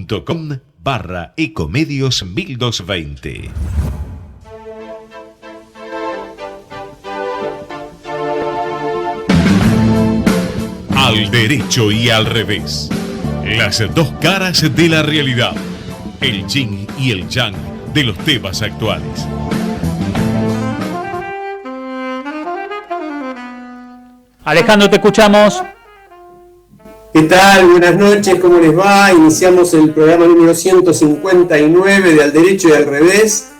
facebook.com/ecomedios 1220. Al derecho y al revés. Las dos caras de la realidad. El yin y el yang de los temas actuales. Alejandro, te escuchamos. ¿Qué tal? Buenas noches, ¿cómo les va? Iniciamos el programa número 159 de Al Derecho y al Revés.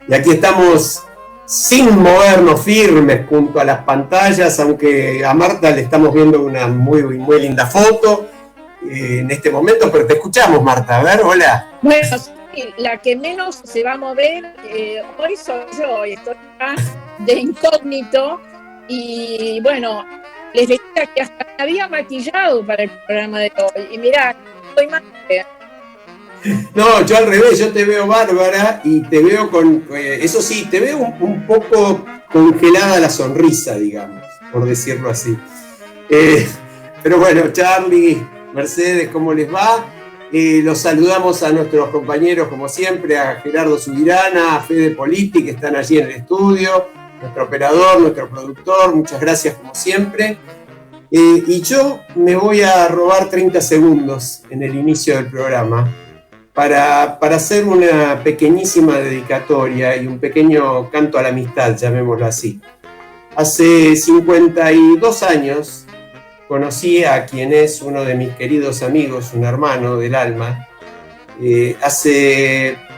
Y aquí estamos sin movernos, firmes junto a las pantallas, aunque a Marta le estamos viendo una muy linda foto en este momento, pero te escuchamos, Marta. A ver, hola. Bueno, sí, la que menos se va a mover hoy soy yo, y estoy acá de incógnito. Y bueno, les decía que hasta me había maquillado para el programa de hoy. Y mirá, estoy más fea. No, yo al revés, yo te veo bárbara y te veo con, eso sí, te veo un poco congelada la sonrisa, digamos, por decirlo así. Pero bueno, Charlie, Mercedes, ¿cómo les va? Los saludamos a nuestros compañeros, como siempre, a Gerardo Subirana, a Fede Politi, que están allí en el estudio, nuestro operador, nuestro productor, muchas gracias como siempre. Y yo me voy a robar 30 segundos en el inicio del programa para hacer una pequeñísima dedicatoria y un pequeño canto a la amistad, llamémoslo así. Hace 52 años conocí a quien es uno de mis queridos amigos, un hermano del alma.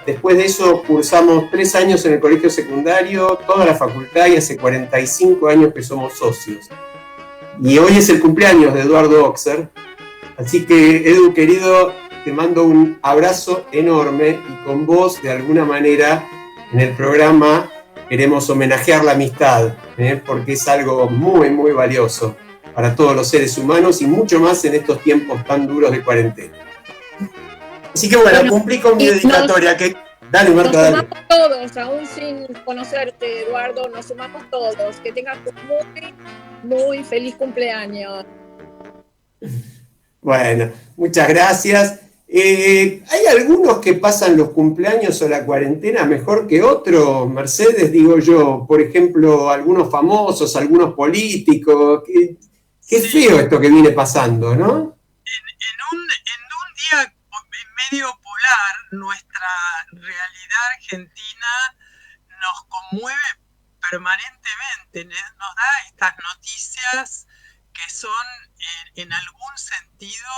Después de eso cursamos 3 años en el colegio secundario, toda la facultad, y hace 45 años que somos socios. Y hoy es el cumpleaños de Eduardo Oxer, así que Edu querido, te mando un abrazo enorme y con vos de alguna manera en el programa queremos homenajear la amistad, porque es algo muy valioso para todos los seres humanos y mucho más en estos tiempos tan duros de cuarentena. Así que bueno, cumplí con mi dedicatoria. Dale, Marta, dale. Nos sumamos todos, aún sin conocerte, Eduardo, nos sumamos todos. Que tengas muy feliz cumpleaños. Bueno, muchas gracias. ¿Hay algunos que pasan los cumpleaños o la cuarentena mejor que otros, Mercedes? Digo yo, por ejemplo, algunos famosos, algunos políticos. Qué feo esto que viene pasando, ¿no? En un día medio polar, nuestra realidad argentina nos conmueve permanentemente, nos da estas noticias que son en algún sentido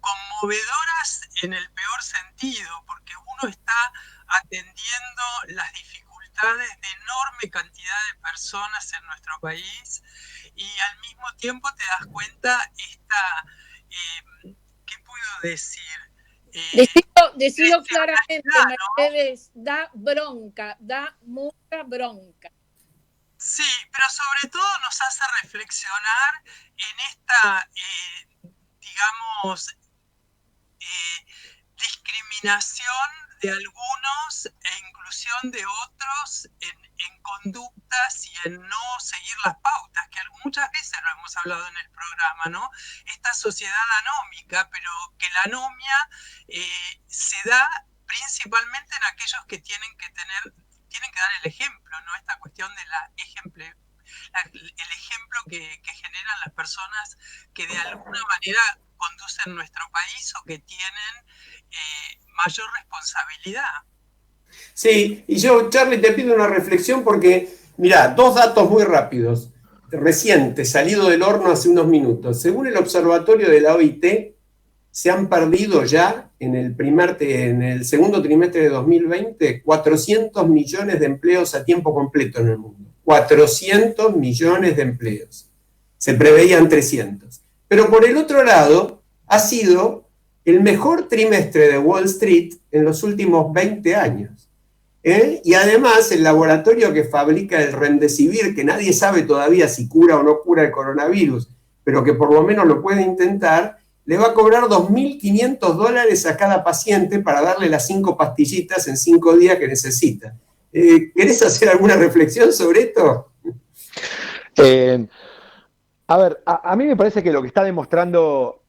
conmovedoras en el peor sentido, porque uno está atendiendo las dificultades de enorme cantidad de personas en nuestro país y al mismo tiempo te das cuenta ¿qué puedo decir? Decilo claramente, Mercedes, da mucha bronca. Sí, pero sobre todo nos hace reflexionar en esta, digamos, discriminación de algunos e inclusión de otros en conductas y en no seguir las pautas, que muchas veces lo hemos hablado en el programa, ¿no? Esta sociedad anómica, pero que la anomia se da principalmente en aquellos que tienen que dar el ejemplo, ¿no? Esta cuestión de el ejemplo que generan las personas que de alguna manera conducen nuestro país o que tienen mayor responsabilidad. Sí, y yo, Charlie, te pido una reflexión porque, mirá, 2 datos muy rápidos, recientes, salido del horno hace unos minutos. Según el observatorio de la OIT, se han perdido ya en el segundo trimestre de 2020 400 millones de empleos a tiempo completo en el mundo. 400 millones de empleos. Se preveían 300. Pero por el otro lado, ha sido el mejor trimestre de Wall Street en los últimos 20 años. Y además, el laboratorio que fabrica el Remdesivir, que nadie sabe todavía si cura o no cura el coronavirus, pero que por lo menos lo puede intentar, le va a cobrar $2.500 a cada paciente para darle las 5 pastillitas en 5 días que necesita. ¿Querés hacer alguna reflexión sobre esto? A ver, a mí me parece que lo que está demostrando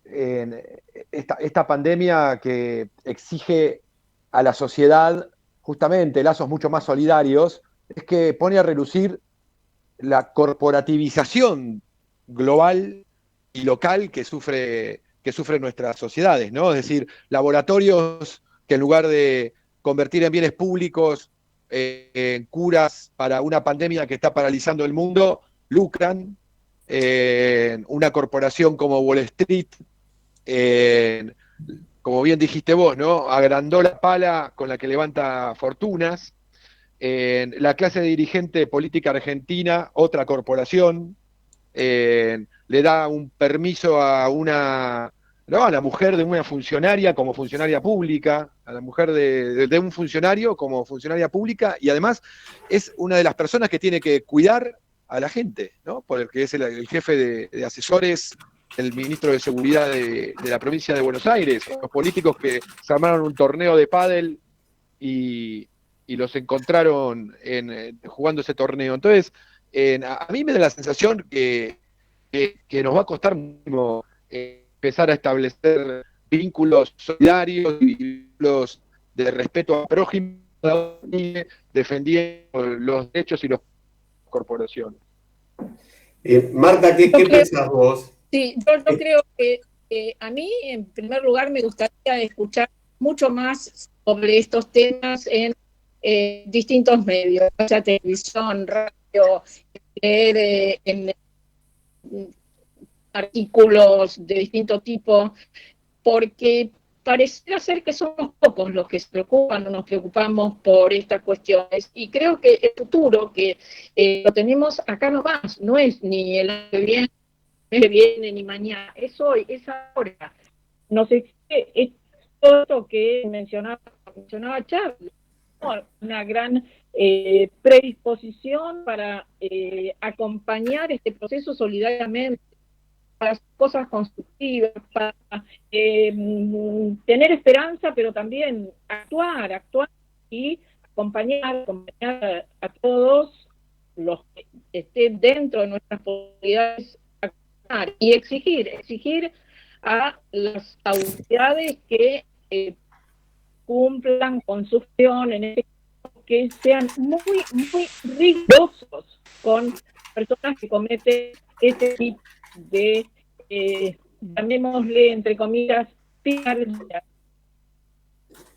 esta pandemia que exige a la sociedad justamente lazos mucho más solidarios, es que pone a relucir la corporativización global y local que sufren nuestras sociedades, ¿no? Es decir, laboratorios que en lugar de convertir en bienes públicos en curas para una pandemia que está paralizando el mundo, lucran. Una corporación como Wall Street, como bien dijiste vos, ¿no? Agrandó la pala con la que levanta fortunas. La clase dirigente política argentina, otra corporación, le da un permiso a ¿no? A la mujer de una funcionaria como funcionaria pública, a la mujer de un funcionario como funcionaria pública, y además es una de las personas que tiene que cuidar a la gente, ¿no? Porque es el jefe de asesores, el ministro de Seguridad de la provincia de Buenos Aires, los políticos que se armaron un torneo de pádel y los encontraron jugando ese torneo. Entonces, a mí me da la sensación que nos va a costar mucho empezar a establecer vínculos solidarios y vínculos de respeto al prójimo, defendiendo los derechos y las corporaciones. Marta, ¿qué pensás vos? Sí, yo creo que a mí, en primer lugar, me gustaría escuchar mucho más sobre estos temas en distintos medios, ya sea televisión, radio, leer en artículos de distinto tipo, porque pareciera ser que somos pocos los que se preocupan o nos preocupamos por estas cuestiones, y creo que el futuro, que lo tenemos acá nomás, no es ni el año que viene, ni mañana, es hoy, es ahora. No sé, es todo esto que mencionaba Charlie, ¿no? Una gran predisposición para acompañar este proceso solidariamente, para hacer cosas constructivas, para tener esperanza, pero también actuar y acompañar a todos los que estén dentro de nuestras posibilidades, y exigir a las autoridades que cumplan con su función, en este caso, que sean muy, muy rigurosos con personas que cometen este tipo de, llamémosle, entre comillas, picardía.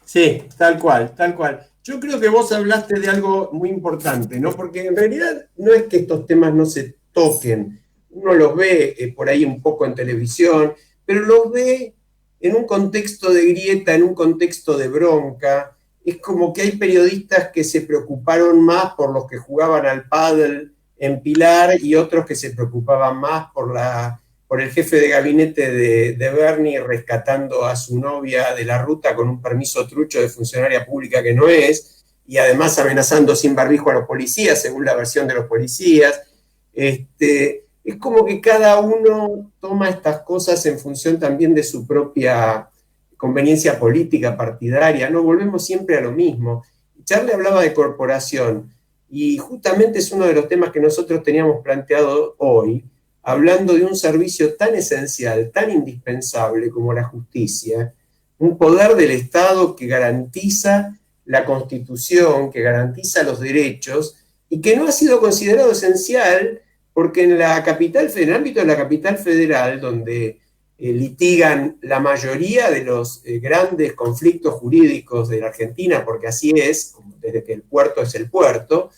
Sí, tal cual, tal cual. Yo creo que vos hablaste de algo muy importante, ¿no? Porque en realidad no es que estos temas no se toquen. Uno los ve por ahí un poco en televisión, pero los ve en un contexto de grieta, en un contexto de bronca. Es como que hay periodistas que se preocuparon más por los que jugaban al pádel en Pilar y otros que se preocupaban más por el jefe de gabinete de Bernie rescatando a su novia de la ruta con un permiso trucho de funcionaria pública que no es, y además amenazando sin barbijo a los policías, según la versión de los policías. Es como que cada uno toma estas cosas en función también de su propia conveniencia política, partidaria, ¿no? Volvemos siempre a lo mismo. Charlie hablaba de corporación, y justamente es uno de los temas que nosotros teníamos planteado hoy, hablando de un servicio tan esencial, tan indispensable como la justicia, un poder del Estado que garantiza la Constitución, que garantiza los derechos, y que no ha sido considerado esencial porque en la capital, en el ámbito de la capital federal, donde litigan la mayoría de los grandes conflictos jurídicos de la Argentina, porque así es, desde que el puerto es el puerto,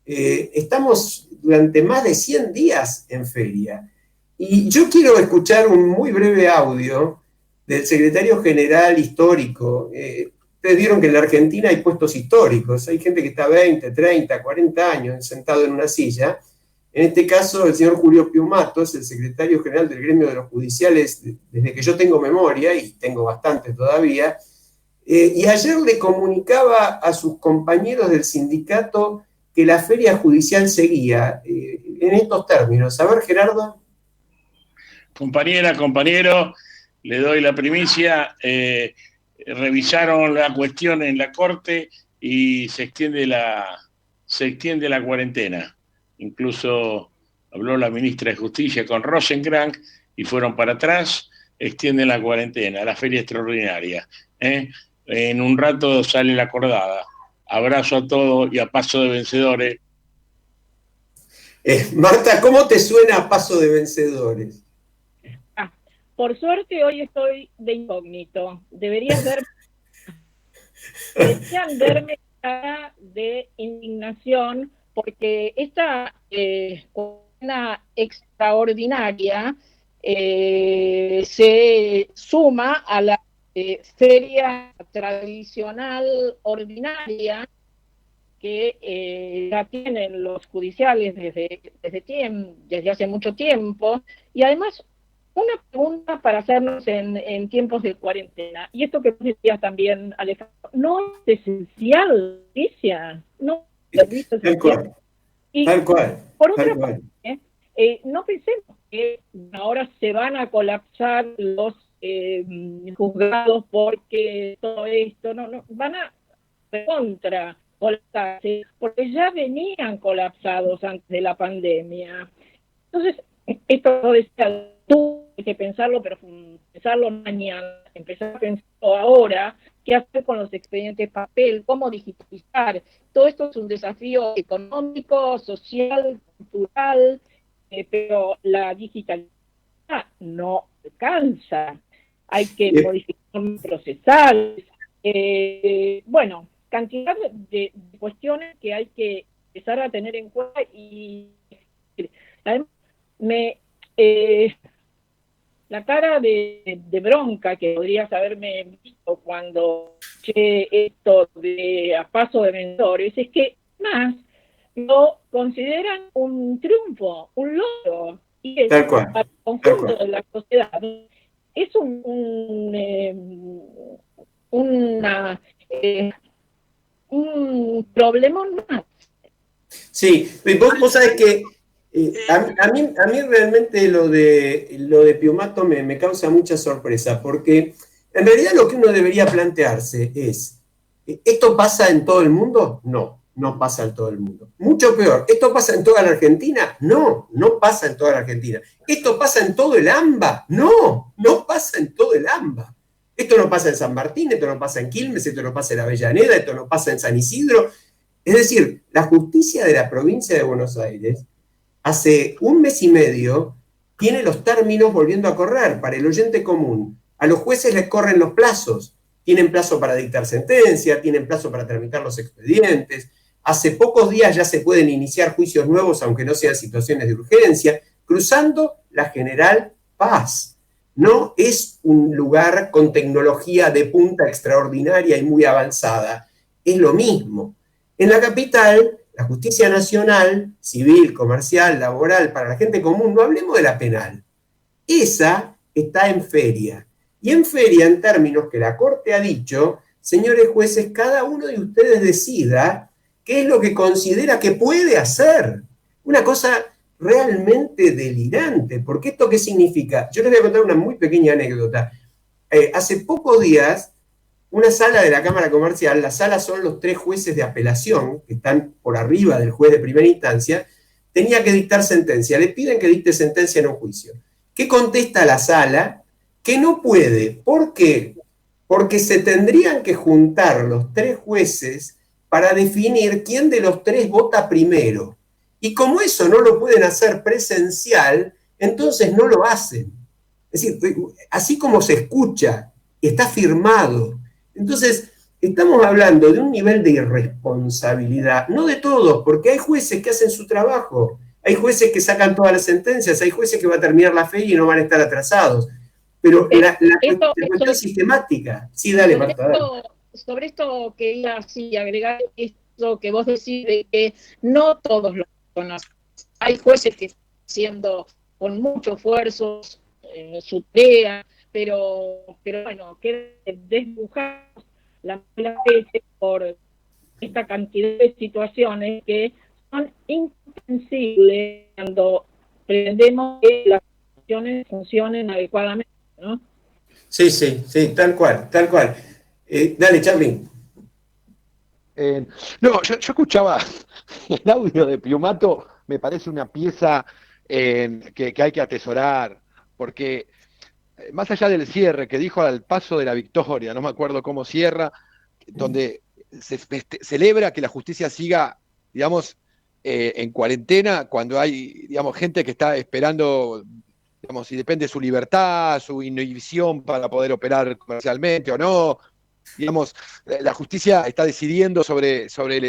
estamos durante más de 100 días en feria. Y yo quiero escuchar un muy breve audio del secretario general histórico. Ustedes vieron que en la Argentina hay puestos históricos, hay gente que está 20, 30, 40 años sentado en una silla. En este caso, el señor Julio Piumato es el secretario general del gremio de los judiciales desde que yo tengo memoria, y tengo bastante todavía, y ayer le comunicaba a sus compañeros del sindicato que la feria judicial seguía en estos términos. A ver, Gerardo. Compañera, compañero, le doy la primicia. Revisaron la cuestión en la Corte y se extiende la cuarentena. Incluso habló la ministra de Justicia con Rosenkrantz y fueron para atrás. extienden la cuarentena, la feria extraordinaria. En un rato sale la acordada. Abrazo a todos y a paso de vencedores. Marta, ¿cómo te suena Paso de Vencedores? Por suerte hoy estoy de incógnito. Deberían verme cara de indignación porque esta cuarentena extraordinaria se suma a la feria tradicional ordinaria que ya tienen los judiciales desde hace mucho tiempo, y además una pregunta para hacernos en tiempos de cuarentena, y esto que vos decías también, Alejandro, ¿no es esencial, Alicia? ¿No es servicio esencial? Tal cual. Por otra parte, no pensemos que ahora se van a colapsar los juzgados porque todo esto, no, van a contra colapsarse, porque ya venían colapsados antes de la pandemia. Entonces, esto lo decía tú, hay que pensarlo, pero pensarlo mañana, empezar a pensarlo ahora, qué hacer con los expedientes papel, cómo digitalizar. Todo esto es un desafío económico, social, cultural, pero la digitalización no alcanza. Hay que modificar procesales. Bueno, cantidad de cuestiones que hay que empezar a tener en cuenta, y además la cara de bronca que podrías haberme visto cuando escuché esto de a paso de vencedores es que más lo consideran un triunfo, un logro, y es para el conjunto de la sociedad es un problema más. Sí, vos sabés que a mí realmente lo de Piumato me causa mucha sorpresa, porque en realidad lo que uno debería plantearse es, ¿esto pasa en todo el mundo? No pasa en todo el mundo. Mucho peor, ¿esto pasa en toda la Argentina? No pasa en toda la Argentina. ¿Esto pasa en todo el AMBA? No pasa en todo el AMBA. Esto no pasa en San Martín, esto no pasa en Quilmes, esto no pasa en Avellaneda, esto no pasa en San Isidro. Es decir, la justicia de la provincia de Buenos Aires hace un mes y medio tiene los términos volviendo a correr para el oyente común. A los jueces les corren los plazos. Tienen plazo para dictar sentencia, tienen plazo para tramitar los expedientes. Hace pocos días ya se pueden iniciar juicios nuevos, aunque no sean situaciones de urgencia, cruzando la General Paz. No es un lugar con tecnología de punta extraordinaria y muy avanzada. Es lo mismo. En la capital, la justicia nacional, civil, comercial, laboral, para la gente común, no hablemos de la penal. Esa está en feria. Y en feria, en términos que la Corte ha dicho, señores jueces, cada uno de ustedes decida qué es lo que considera que puede hacer. Una cosa realmente delirante, porque ¿esto qué significa? Yo les voy a contar una muy pequeña anécdota. Hace pocos días, una sala de la Cámara Comercial, la sala son los 3 jueces de apelación, que están por arriba del juez de primera instancia, tenía que dictar sentencia. Le piden que dicte sentencia en un juicio. ¿Qué contesta la sala? Que no puede. ¿Por qué? Porque se tendrían que juntar los 3 jueces para definir quién de los 3 vota primero. Y como eso no lo pueden hacer presencial, entonces no lo hacen. Es decir, así como se escucha, está firmado. Entonces, estamos hablando de un nivel de irresponsabilidad, no de todos, porque hay jueces que hacen su trabajo, hay jueces que sacan todas las sentencias, hay jueces que va a terminar la feria y no van a estar atrasados. Pero la cuestión es sistemática. Sí, dale, Marta. Sobre esto quería agregar esto que vos decís de que no todos lo conocen. Hay jueces que están haciendo con mucho esfuerzo su tarea, pero bueno, que desdibujamos la leche por esta cantidad de situaciones que son incomprensibles cuando pretendemos que las funciones funcionen adecuadamente, ¿no? Sí, tal cual. Dale, Charly. No, yo escuchaba el audio de Piumato, me parece una pieza que hay que atesorar, porque más allá del cierre que dijo al paso de la victoria, no me acuerdo cómo cierra, donde se celebra que la justicia siga, digamos, en cuarentena cuando hay, digamos, gente que está esperando, digamos, si depende de su libertad, su inhibición para poder operar comercialmente o no. Digamos, la justicia está decidiendo sobre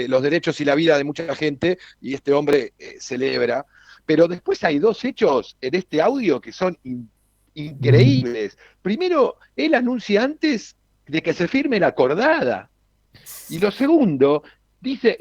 los derechos y la vida de mucha gente y este hombre celebra. Pero después hay dos hechos en este audio que son increíbles. Primero, él anuncia antes de que se firme la acordada. Y lo segundo, dice,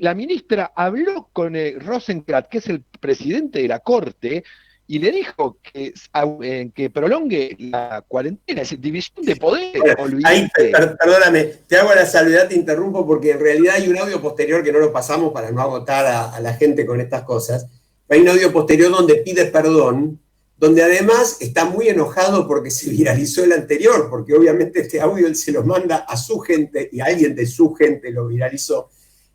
la ministra habló con Rosenkrantz, que es el presidente de la Corte, y le dijo que prolongue la cuarentena, es decir, división de poder, Ahí, olvídate. perdóname, te hago la salvedad, te interrumpo, porque en realidad hay un audio posterior que no lo pasamos para no agotar a la gente con estas cosas. Hay un audio posterior donde pide perdón, donde además está muy enojado porque se viralizó el anterior, porque obviamente este audio él se lo manda a su gente y alguien de su gente lo viralizó.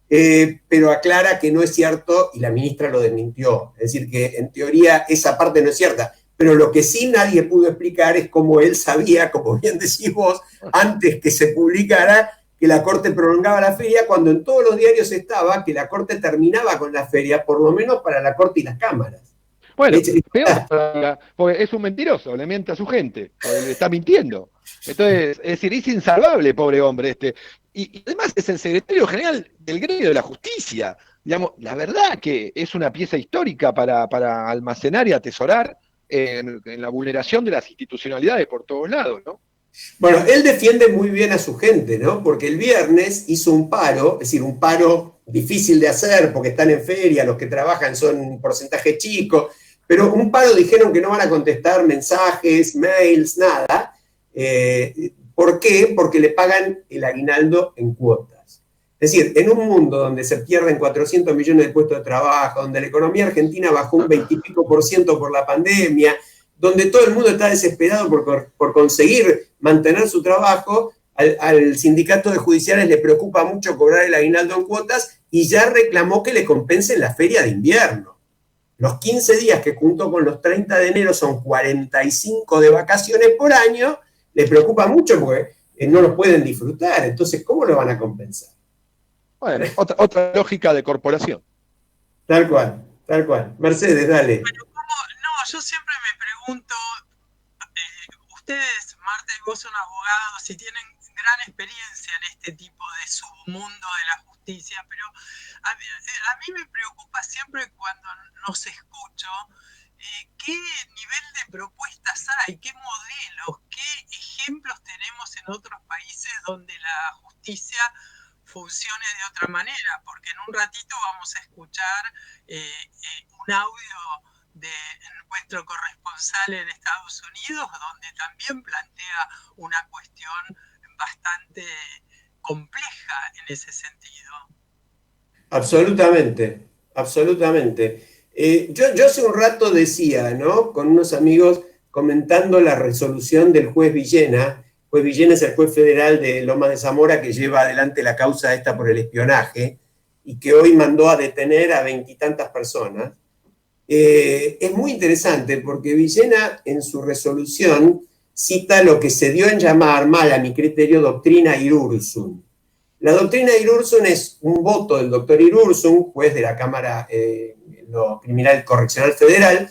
Pero aclara que no es cierto y la ministra lo desmintió. Es decir, que en teoría esa parte no es cierta. Pero lo que sí nadie pudo explicar es cómo él sabía, como bien decís vos, antes que se publicara, que la Corte prolongaba la feria, cuando en todos los diarios estaba que la Corte terminaba con la feria, por lo menos para la Corte y las cámaras. Bueno, peor, porque es un mentiroso, le miente a su gente, le está mintiendo. Entonces, es decir, es insalvable, pobre hombre este. Y además es el secretario general del gremio de la justicia. Digamos, la verdad que es una pieza histórica para almacenar y atesorar en la vulneración de las institucionalidades por todos lados, ¿no? Bueno, él defiende muy bien a su gente, ¿no? Porque el viernes hizo un paro, es decir, un paro difícil de hacer porque están en feria, los que trabajan son un porcentaje chico, pero un paro dijeron que no van a contestar mensajes, mails, nada. ¿Por qué? Porque le pagan el aguinaldo en cuotas. Es decir, en un mundo donde se pierden 400 millones de puestos de trabajo, donde la economía argentina bajó un 20 y pico % por la pandemia, donde todo el mundo está desesperado por conseguir mantener su trabajo, al sindicato de judiciales le preocupa mucho cobrar el aguinaldo en cuotas y ya reclamó que le compensen la feria de invierno. Los 15 días que junto con los 30 de enero son 45 de vacaciones por año, les preocupa mucho porque no los pueden disfrutar. Entonces, ¿cómo lo van a compensar? Bueno, otra lógica de corporación. Tal cual, tal cual. Mercedes, dale. Pero ¿cómo? No, yo siempre me pregunto, ustedes, Marta y vos son abogados y tienen gran experiencia en este tipo de submundo de la justicia, pero a mí me preocupa siempre cuando nos escucho qué nivel de propuestas hay, qué modelos, qué ejemplos tenemos en otros países donde la justicia funcione de otra manera, porque en un ratito vamos a escuchar un audio de nuestro corresponsal en Estados Unidos, donde también plantea una cuestión bastante compleja en ese sentido. Absolutamente, absolutamente. Yo hace un rato decía, ¿no? Con unos amigos comentando la resolución del juez Villena. Juez Villena es el juez federal de Lomas de Zamora que lleva adelante la causa esta por el espionaje y que hoy mandó a detener a 20 y tantas personas. Es muy interesante porque Villena en su resolución cita lo que se dio en llamar, mal a mi criterio, doctrina Irurzun. La doctrina Irurzun es un voto del doctor Irurzun, juez de la Cámara lo Criminal Correccional Federal,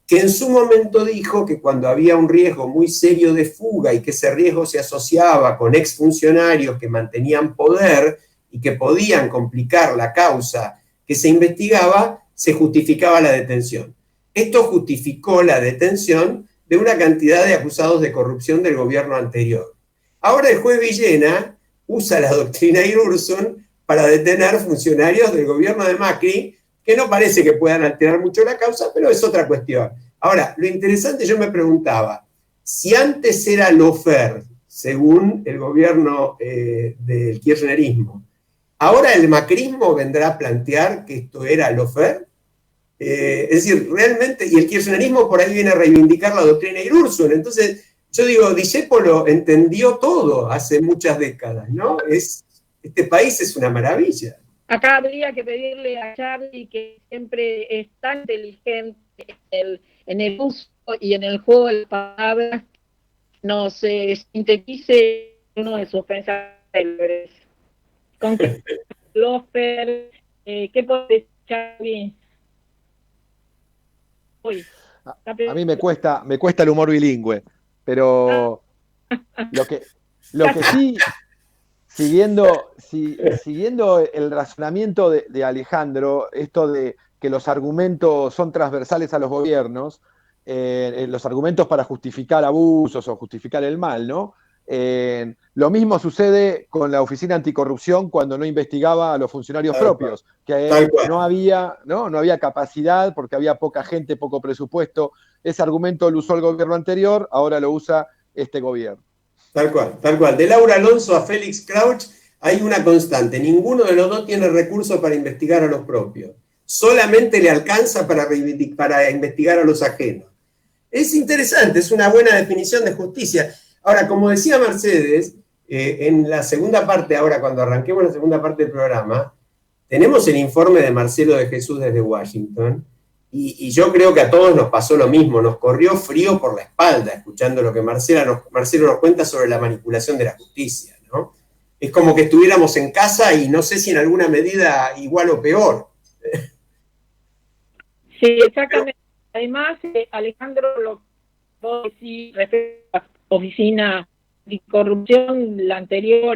que en su momento dijo que cuando había un riesgo muy serio de fuga y que ese riesgo se asociaba con exfuncionarios que mantenían poder y que podían complicar la causa que se investigaba, se justificaba la detención. Esto justificó la detención de una cantidad de acusados de corrupción del gobierno anterior. Ahora el juez Villena usa la doctrina Irurzun para detener funcionarios del gobierno de Macri que no parece que puedan alterar mucho la causa, pero es otra cuestión. Ahora, lo interesante, yo me preguntaba, si antes era lawfare, según el gobierno del kirchnerismo, ¿ahora el macrismo vendrá a plantear que esto era lawfare? Es decir, realmente, y el kirchnerismo por ahí viene a reivindicar la doctrina Irurzun. Entonces, yo digo, Discépolo entendió todo hace muchas décadas, ¿no? Este país es una maravilla. Acá habría que pedirle a Charlie, que siempre es tan inteligente en el uso y en el juego de las palabras, nos sintetice uno de sus pensadores. ¿Con qué Lofer? ¿Qué puede echar bien? Uy, A mí me cuesta el humor bilingüe, pero lo que sí, siguiendo el razonamiento de Alejandro, esto de que los argumentos son transversales a los gobiernos, los argumentos para justificar abusos o justificar el mal, ¿no? Lo mismo sucede con la Oficina Anticorrupción cuando no investigaba a los funcionarios propios, que no había capacidad porque había poca gente, poco presupuesto. Ese argumento lo usó el gobierno anterior, ahora lo usa este gobierno. Tal cual, tal cual. De Laura Alonso a Félix Crouch hay una constante. Ninguno de los dos tiene recursos para investigar a los propios. Solamente le alcanza para investigar a los ajenos. Es interesante, es una buena definición de justicia. Ahora, como decía Mercedes, en la segunda parte, ahora cuando arranquemos la segunda parte del programa, tenemos el informe de Marcelo de Jesús desde Washington, y yo creo que a todos nos pasó lo mismo, nos corrió frío por la espalda, escuchando lo que Marcelo nos cuenta sobre la manipulación de la justicia, ¿no? Es como que estuviéramos en casa y no sé si en alguna medida igual o peor. Sí, exactamente. Además, Alejandro, lo que vos decís respecto a la oficina de corrupción, la anterior,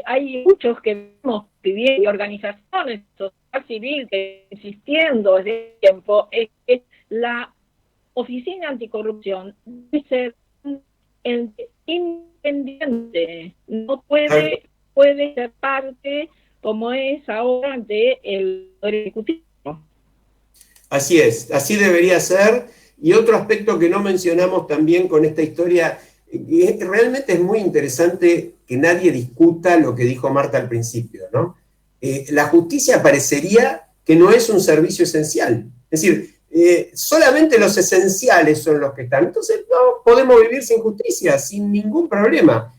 hay muchos que vemos viviendo y organizaciones sociedad civil que insistiendo desde tiempo es que la oficina anticorrupción debe ser independiente, no puede ser parte como es ahora del Poder Ejecutivo. Así es, así debería ser. Y otro aspecto que no mencionamos también con esta historia, y realmente es muy interesante que nadie discuta lo que dijo Marta al principio, ¿no? La justicia parecería que no es un servicio esencial. Es decir, solamente los esenciales son los que están. Entonces no podemos vivir sin justicia, sin ningún problema.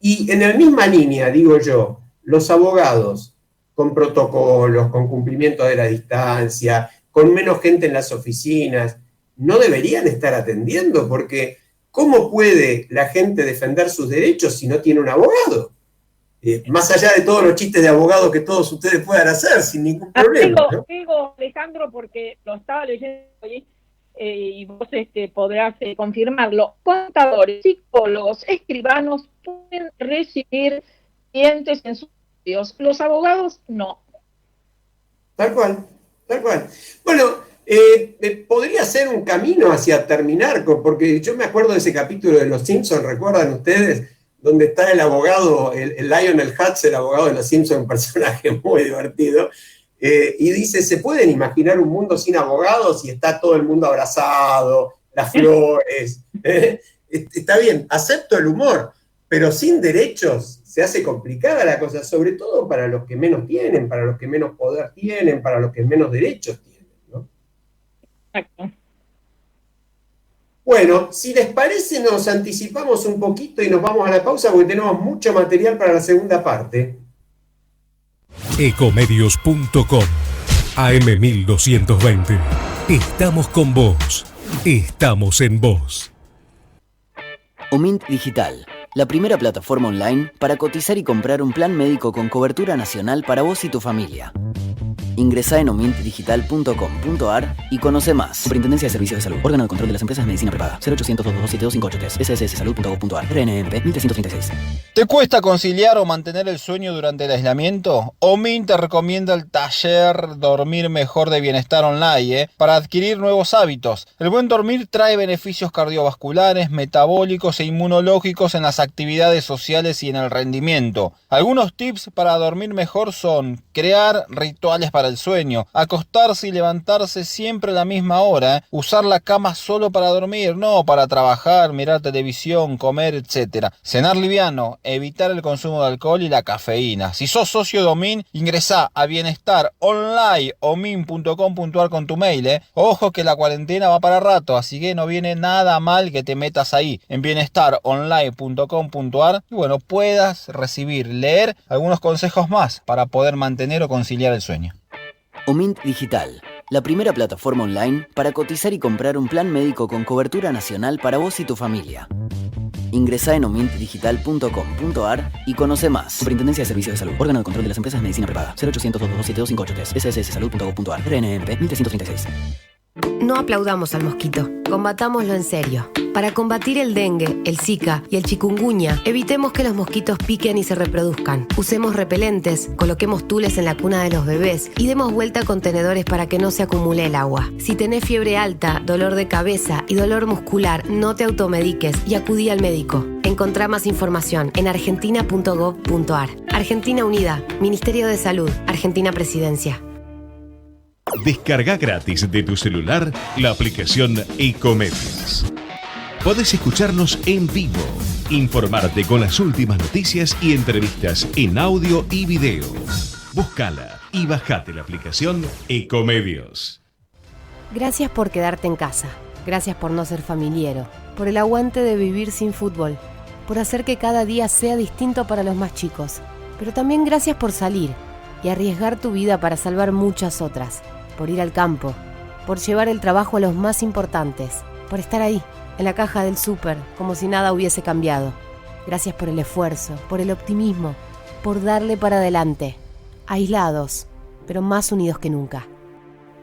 Y en la misma línea, digo yo, los abogados con protocolos, con cumplimiento de la distancia, con menos gente en las oficinas, no deberían estar atendiendo, porque ¿cómo puede la gente defender sus derechos si no tiene un abogado? Más allá de todos los chistes de abogado que todos ustedes puedan hacer, sin ningún problema, ¿no? Digo, Alejandro, porque lo estaba leyendo hoy, y vos podrás confirmarlo. Contadores, psicólogos, escribanos pueden recibir clientes en sus estudios. Los abogados no. Tal cual, tal cual. Bueno, podría ser un camino hacia terminar, porque yo me acuerdo de ese capítulo de Los Simpsons, ¿recuerdan ustedes? Donde está el abogado, el Lionel Hutz, el abogado de Los Simpsons, un personaje muy divertido, y dice, ¿se pueden imaginar un mundo sin abogados y está todo el mundo abrazado, las flores? Está bien, acepto el humor, pero sin derechos se hace complicada la cosa, sobre todo para los que menos tienen, para los que menos poder tienen, para los que menos derechos tienen, ¿no? Exacto. Bueno, si les parece, nos anticipamos un poquito y nos vamos a la pausa porque tenemos mucho material para la segunda parte. Ecomedios.com AM1220. Estamos con vos. Estamos en vos. Omint Digital, la primera plataforma online para cotizar y comprar un plan médico con cobertura nacional para vos y tu familia. Ingresá en omintdigital.com.ar y conoce más. Superintendencia de Servicios de Salud. Órgano de control de las empresas de medicina prepaga. 0800-227-258. SSSsalud.gov.ar. RNMP 1336. ¿Te cuesta conciliar o mantener el sueño durante el aislamiento? Omint te recomienda el taller Dormir Mejor de Bienestar Online, para adquirir nuevos hábitos. El buen dormir trae beneficios cardiovasculares, metabólicos e inmunológicos en las actividades sociales y en el rendimiento. Algunos tips para dormir mejor son crear rituales para el sueño, acostarse y levantarse siempre a la misma hora, usar la cama solo para dormir, no para trabajar, mirar televisión, comer, etc. Cenar liviano, evitar el consumo de alcohol y la cafeína. Si sos socio de Omint, ingresá a Bienestar Online, omint.com.ar con tu mail, Ojo que la cuarentena va para rato, así que no viene nada mal que te metas ahí en bienestaronline.com.ar y bueno, puedas recibir, leer algunos consejos más para poder mantener o conciliar el sueño. Omint Digital, la primera plataforma online para cotizar y comprar un plan médico con cobertura nacional para vos y tu familia. Ingresá en omintdigital.com.ar y conoce más. Superintendencia de Servicios de Salud. Órgano de Control de las Empresas de Medicina Privada. 0800-227-2583. SSS-salud.gov.ar. RNMP 1336. No aplaudamos al mosquito, combatámoslo en serio. Para combatir el dengue, el zika y el chikungunya, evitemos que los mosquitos piquen y se reproduzcan. Usemos repelentes, coloquemos tules en la cuna de los bebés y demos vuelta a contenedores para que no se acumule el agua. Si tenés fiebre alta, dolor de cabeza y dolor muscular, no te automediques y acudí al médico. Encontrá más información en argentina.gov.ar. Argentina Unida, Ministerio de Salud, Argentina Presidencia. Descarga gratis de tu celular la aplicación Ecomedios. Podés escucharnos en vivo, informarte con las últimas noticias y entrevistas en audio y video. Búscala y bajate la aplicación Ecomedios. Gracias por quedarte en casa. Gracias por no ser familiero. Por el aguante de vivir sin fútbol. Por hacer que cada día sea distinto para los más chicos. Pero también gracias por salir y arriesgar tu vida para salvar muchas otras. Por ir al campo, por llevar el trabajo a los más importantes, por estar ahí, en la caja del súper, como si nada hubiese cambiado. Gracias por el esfuerzo, por el optimismo, por darle para adelante. Aislados, pero más unidos que nunca.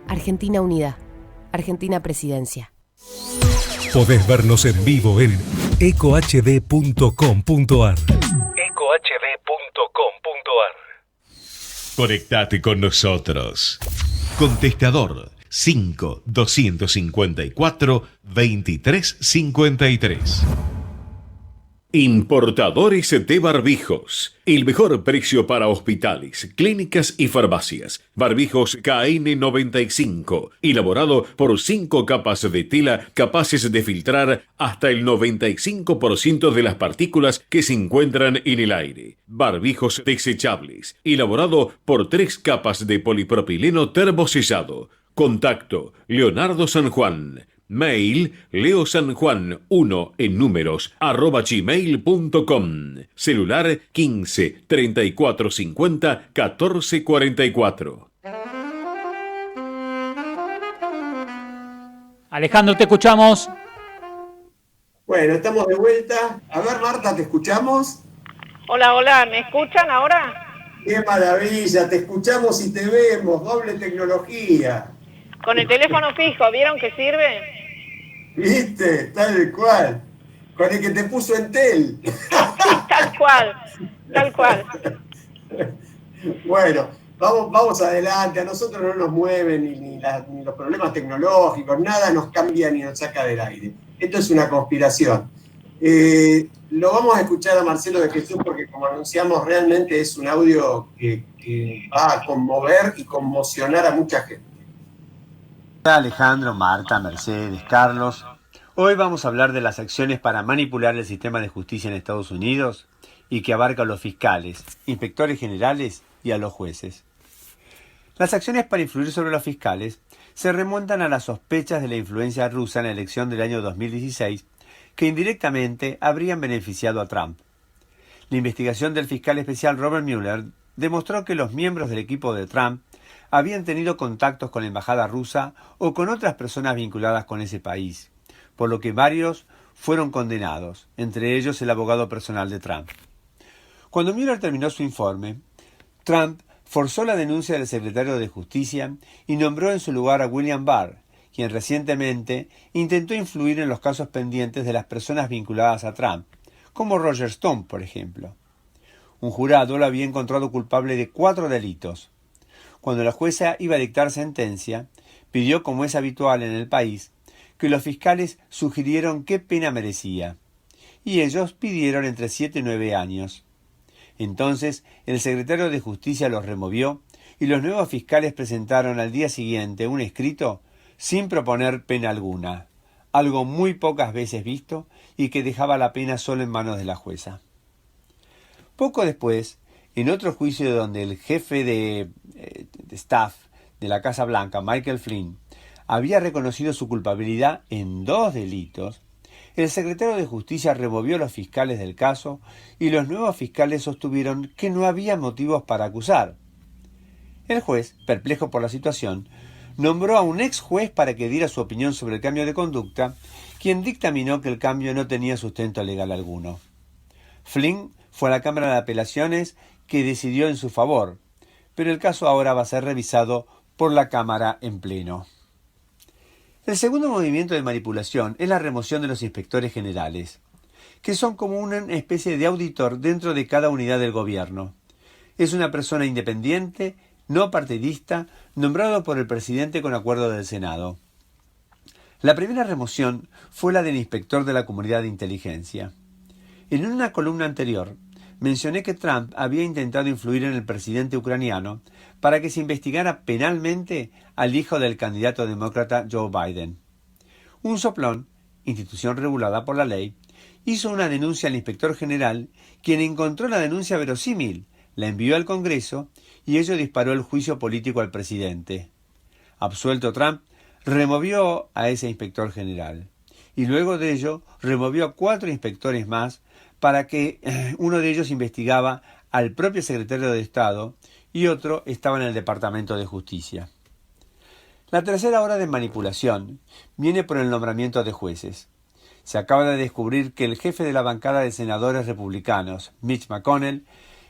Argentina Unida, Argentina Presidencia. Podés vernos en vivo en ecohd.com.ar. Conectate con nosotros. Contestador 5-254-2353. Importadores de barbijos. El mejor precio para hospitales, clínicas y farmacias. Barbijos KN95. Elaborado por 5 capas de tela capaces de filtrar hasta el 95% de las partículas que se encuentran en el aire. Barbijos desechables. Elaborado por 3 capas de polipropileno termosellado. Contacto Leonardo San Juan. Mail leosanjuan1 en números @gmail.com. Celular 15 34 50 14 44. Alejandro, te escuchamos. Bueno, estamos de vuelta. A ver, Marta, ¿te escuchamos? Hola, ¿me escuchan ahora? ¡Qué maravilla! Te escuchamos y te vemos. Doble tecnología. Con el teléfono fijo, ¿vieron que sirve? ¿Viste? Tal cual. Con el que te puso Entel. Tal cual. Bueno, vamos adelante. A nosotros no nos mueven ni los problemas tecnológicos, nada nos cambia ni nos saca del aire. Esto es una conspiración. Lo vamos a escuchar a Marcelo de Jesús porque, como anunciamos, realmente es un audio que va a conmover y conmocionar a mucha gente. Alejandro, Marta, Mercedes, Carlos. Hoy vamos a hablar de las acciones para manipular el sistema de justicia en Estados Unidos y que abarca a los fiscales, inspectores generales y a los jueces. Las acciones para influir sobre los fiscales se remontan a las sospechas de la influencia rusa en la elección del año 2016 que indirectamente habrían beneficiado a Trump. La investigación del fiscal especial Robert Mueller demostró que los miembros del equipo de Trump habían tenido contactos con la embajada rusa o con otras personas vinculadas con ese país, por lo que varios fueron condenados, entre ellos el abogado personal de Trump. Cuando Mueller terminó su informe, Trump forzó la denuncia del secretario de Justicia y nombró en su lugar a William Barr, quien recientemente intentó influir en los casos pendientes de las personas vinculadas a Trump, como Roger Stone, por ejemplo. Un jurado lo había encontrado culpable de 4 delitos. Cuando la jueza iba a dictar sentencia, pidió, como es habitual en el país, que los fiscales sugirieron qué pena merecía, y ellos pidieron entre 7 y 9 años. Entonces, el secretario de Justicia los removió y los nuevos fiscales presentaron al día siguiente un escrito sin proponer pena alguna, algo muy pocas veces visto y que dejaba la pena solo en manos de la jueza. Poco después, en otro juicio donde el jefe de staff de la Casa Blanca, Michael Flynn, había reconocido su culpabilidad en 2 delitos, el secretario de Justicia removió a los fiscales del caso y los nuevos fiscales sostuvieron que no había motivos para acusar. El juez, perplejo por la situación, nombró a un ex juez para que diera su opinión sobre el cambio de conducta, quien dictaminó que el cambio no tenía sustento legal alguno. Flynn fue a la Cámara de Apelaciones, que decidió en su favor, pero el caso ahora va a ser revisado por la Cámara en pleno. El segundo movimiento de manipulación es la remoción de los inspectores generales, que son como una especie de auditor dentro de cada unidad del gobierno. Es una persona independiente, no partidista, nombrado por el presidente con acuerdo del Senado. La primera remoción fue la del inspector de la Comunidad de Inteligencia. En una columna anterior, mencioné que Trump había intentado influir en el presidente ucraniano para que se investigara penalmente al hijo del candidato demócrata Joe Biden. Un soplón, institución regulada por la ley, hizo una denuncia al inspector general, quien encontró la denuncia verosímil, la envió al Congreso y ello disparó el juicio político al presidente. Absuelto Trump, removió a ese inspector general y luego de ello removió a 4 inspectores más para que uno de ellos investigaba al propio secretario de Estado y otro estaba en el Departamento de Justicia. La tercera hora de manipulación viene por el nombramiento de jueces. Se acaba de descubrir que el jefe de la bancada de senadores republicanos, Mitch McConnell,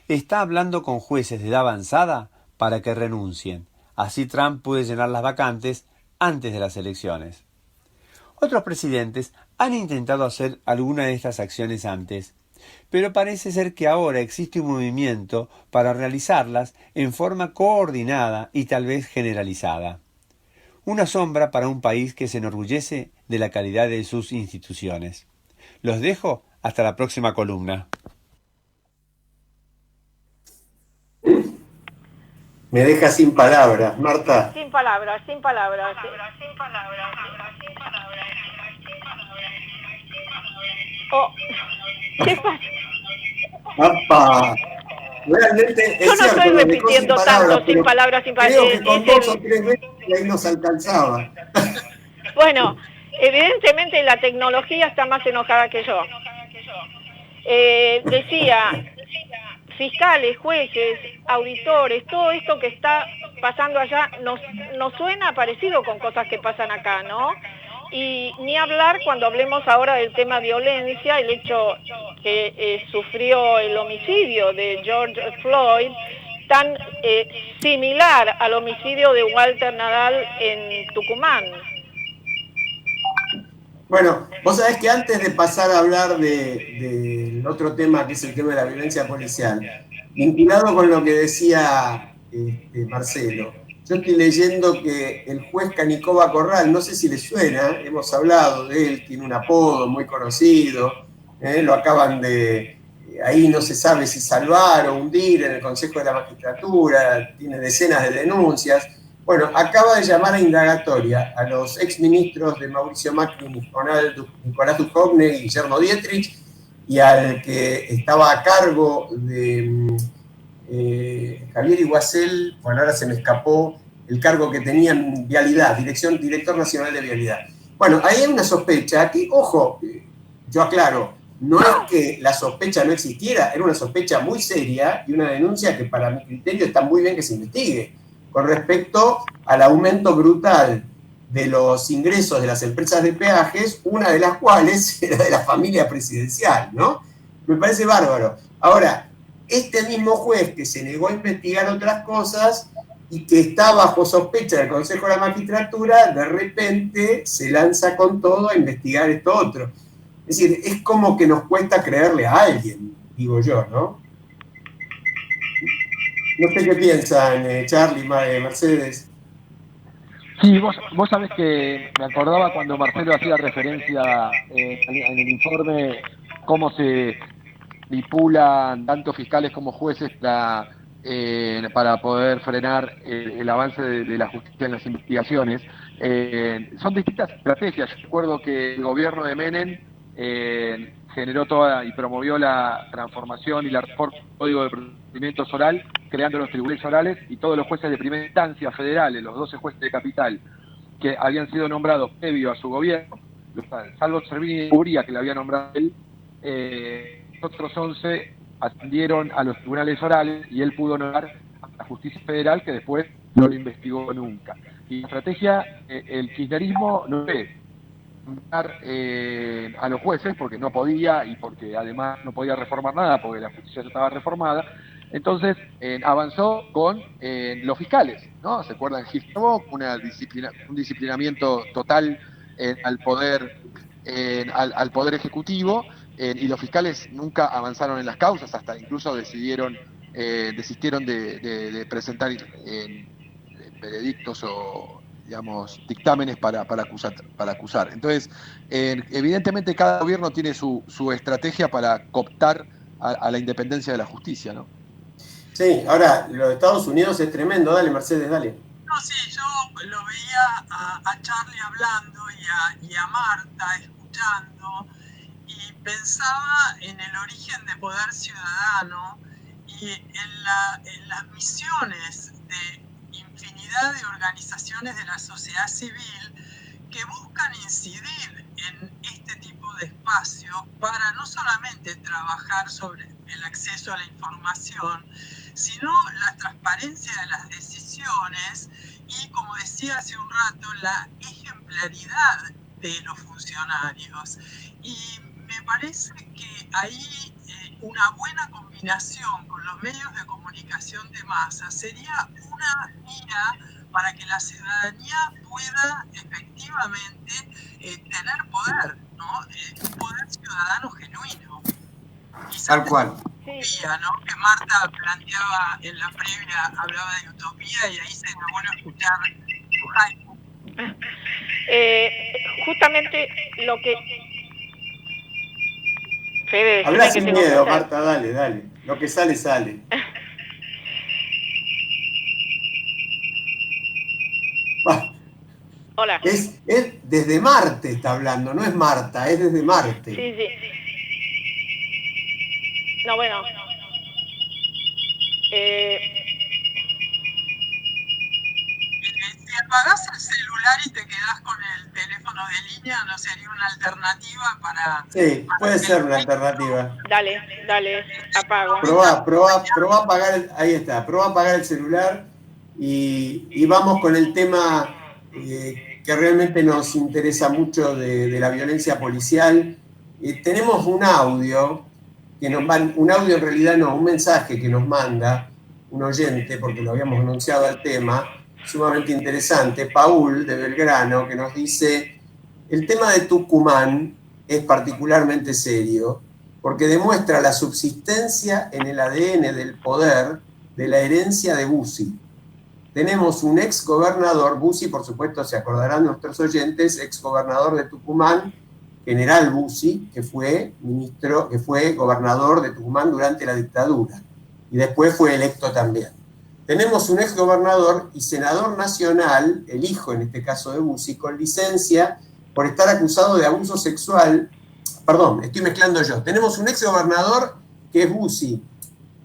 está hablando con jueces de edad avanzada para que renuncien. Así Trump puede llenar las vacantes antes de las elecciones. Otros presidentes han intentado hacer alguna de estas acciones antes, pero parece ser que ahora existe un movimiento para realizarlas en forma coordinada y tal vez generalizada. Una sombra para un país que se enorgullece de la calidad de sus instituciones. Los dejo hasta la próxima columna. Me deja sin palabras, Marta. Sin palabras, sin palabras. Oh, ¿qué pasa? ¡Apa! Realmente Yo es no cierto, estoy lo dejó repitiendo sin tanto sin pero palabras, sin creo que con 2 palabras. o 3 veces ahí nos alcanzaba. Bueno, evidentemente la tecnología está más enojada que yo. Decía, fiscales, jueces, auditores, todo esto que está pasando allá nos suena parecido con cosas que pasan acá, ¿no? Y ni hablar cuando hablemos ahora del tema violencia, el hecho que sufrió el homicidio de George Floyd, tan similar al homicidio de Walter Nadal en Tucumán. Bueno, vos sabés que antes de pasar a hablar del otro tema, que es el tema de la violencia policial, vinculado con lo que decía Marcelo, yo estoy leyendo que el juez Canicova Corral, no sé si le suena, hemos hablado de él, tiene un apodo muy conocido, lo acaban de, ahí no se sabe si salvar o hundir en el Consejo de la Magistratura, tiene decenas de denuncias. Bueno, acaba de llamar a indagatoria a los exministros de Mauricio Macri, Nicolás Dujovne y Guillermo Dietrich, y al que estaba a cargo de Javier Iguacel, bueno, ahora se me escapó el cargo que tenía en Vialidad, Director Nacional de Vialidad. Bueno, ahí hay una sospecha. Aquí, ojo, yo aclaro, no es que la sospecha no existiera, era una sospecha muy seria y una denuncia que para mi criterio está muy bien que se investigue, con respecto al aumento brutal de los ingresos de las empresas de peajes, una de las cuales era de la familia presidencial, ¿no? Me parece bárbaro. Ahora, este mismo juez que se negó a investigar otras cosas y que está bajo sospecha del Consejo de la Magistratura, de repente se lanza con todo a investigar esto otro. Es decir, es como que nos cuesta creerle a alguien, digo yo, ¿no? No sé qué piensan, Charlie, Mercedes. Sí, vos sabés que me acordaba cuando Marcelo hacía referencia en el informe cómo se manipulan tanto fiscales como jueces para poder frenar el avance de la justicia en las investigaciones. Son distintas estrategias. Yo recuerdo que el gobierno de Menem generó toda y promovió la transformación y la reforma del Código de Procedimientos Oral, creando los tribunales orales y todos los jueces de primera instancia federales, los 12 jueces de capital, que habían sido nombrados previo a su gobierno, salvo Servini y Uría, que le había nombrado él, otros 11 atendieron a los tribunales orales y él pudo nombrar a la justicia federal, que después no lo investigó nunca. Y la estrategia, el kirchnerismo no es dar a los jueces, porque no podía y porque además no podía reformar nada, porque la justicia ya estaba reformada. Entonces avanzó con los fiscales, ¿no? ¿Se acuerdan? Un disciplinamiento total al poder ejecutivo, y los fiscales nunca avanzaron en las causas, hasta incluso desistieron de presentar veredictos o, digamos, dictámenes para acusar. Entonces, evidentemente cada gobierno tiene su estrategia para cooptar a la independencia de la justicia, ¿no? Sí, ahora, lo de Estados Unidos es tremendo. Dale, Mercedes, dale. No, sí, yo lo veía a Charlie hablando y a Marta escuchando, y pensaba en el origen de Poder Ciudadano y en las misiones de infinidad de organizaciones de la sociedad civil que buscan incidir en este tipo de espacios para no solamente trabajar sobre el acceso a la información, sino la transparencia de las decisiones y, como decía hace un rato, la ejemplaridad de los funcionarios. Y me parece que ahí una buena combinación con los medios de comunicación de masa sería una vía para que la ciudadanía pueda efectivamente tener poder, ¿no? Un poder ciudadano genuino. Tal cual. Utopía, ¿no? Que Marta planteaba en la previa, hablaba de utopía, y ahí se me vuelve a escuchar su haiku. Justamente lo que... Fede, habla que sin miedo, Marta, dale. Lo que sale, sale. Hola. Es desde Marte está hablando, no es Marta, es desde Marte. Sí. No, bueno. Si apagás el celular y te quedás con el teléfono de línea, ¿no sería una alternativa para...? Sí, puede ser una alternativa. Dale, apago. Probá a apagar, ahí está, probá a apagar el celular y vamos con el tema que realmente nos interesa mucho de la violencia policial. Tenemos un audio, en realidad no, un mensaje que nos manda un oyente, porque lo habíamos anunciado al tema, sumamente interesante, Paul de Belgrano, que nos dice: el tema de Tucumán es particularmente serio porque demuestra la subsistencia en el ADN del poder de la herencia de Bussi. Tenemos un ex gobernador, Bussi, por supuesto, se acordarán nuestros oyentes, ex gobernador de Tucumán, general Bussi, que fue gobernador de Tucumán durante la dictadura y después fue electo también. Tenemos un ex gobernador y senador nacional, el hijo en este caso de Bussi, con licencia por estar acusado de abuso sexual. Perdón, estoy mezclando yo. Tenemos un ex gobernador que es Bussi,